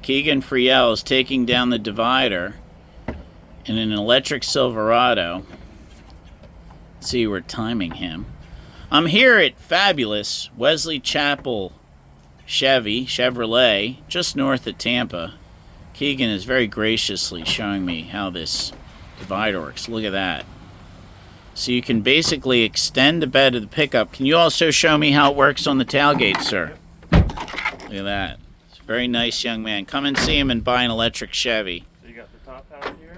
Keagan Friel is taking down the divider in an electric Silverado. Let's see, we're timing him. I'm here at fabulous Wesley Chapel Chevrolet, just north of Tampa. Keagan is very graciously showing me how this divider works. Look at that. So you can basically extend the bed of the pickup. Can you also show me how it works on the tailgate, sir? Look at that. It's a very nice young man. Come and see him and buy an electric Chevy. So you got the top out here.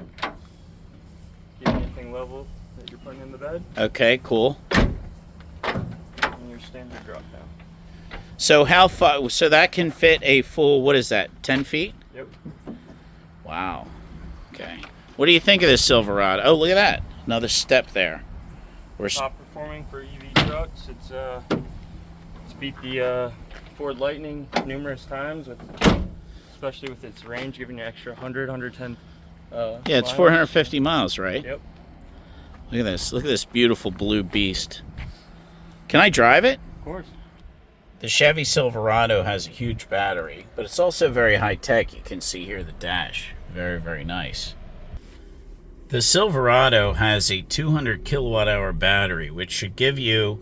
Get anything level that you're putting in the bed. Okay, cool. And your standard drop down. So how far? So that can fit a full, what is that, 10 feet? Yep. Wow. Okay. What do you think of this Silverado? Oh, look at that. Another step there. We're top performing for EV trucks. It's beat the Ford Lightning numerous times, especially with its range, giving you extra 110. Yeah, it's miles. 450 miles, right? Yep. Look at this. Look at this beautiful blue beast. Can I drive it? Of course. The Chevy Silverado has a huge battery, but it's also very high-tech. You can see here the dash. Very, very nice. The Silverado has a 200 kilowatt-hour battery, which should give you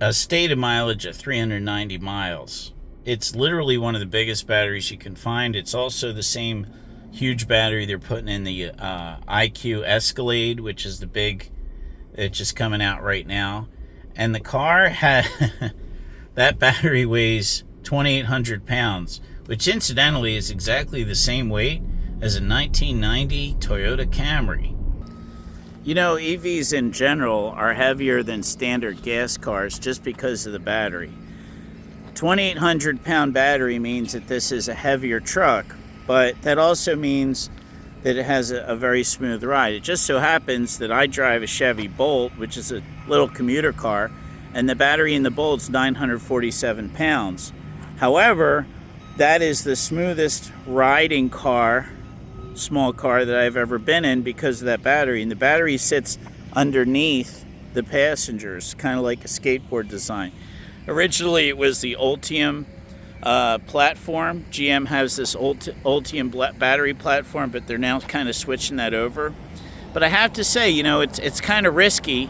a stated mileage of 390 miles. It's literally one of the biggest batteries you can find. It's also the same huge battery they're putting in the IQ Escalade, which is the big, it's just coming out right now. And the car has, that battery weighs 2,800 pounds, which incidentally is exactly the same weight as a 1990 Toyota Camry. You know, EVs in general are heavier than standard gas cars just because of the battery. 2,800 pound battery means that this is a heavier truck, but that also means that it has a very smooth ride. It just so happens that I drive a Chevy Bolt, which is a little commuter car, and the battery in the Bolt's 947 pounds. However, that is the smoothest riding car, small car, that I've ever been in because of that battery. And the battery sits underneath the passengers, kind of like a skateboard design. Originally it was the Ultium platform. GM has this Ultium battery platform, but they're now kind of switching that over. But I have to say, you know, it's kind of risky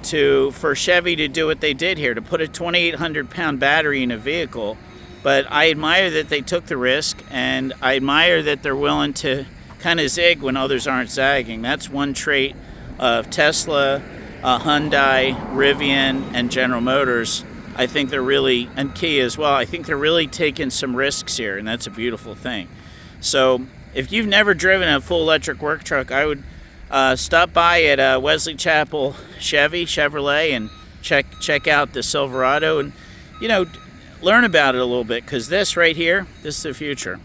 for Chevy to do what they did here, to put a 2,800 pound battery in a vehicle. But I admire that they took the risk, and I admire that they're willing to kind of zig when others aren't zagging. That's one trait of Tesla, Hyundai, Rivian, and General Motors. I think they're really, and Kia as well, I think they're really taking some risks here, and that's a beautiful thing. So if you've never driven a full electric work truck, I would stop by at Wesley Chapel Chevrolet and check out the Silverado, and, you know, learn about it a little bit, because this right here, this is the future.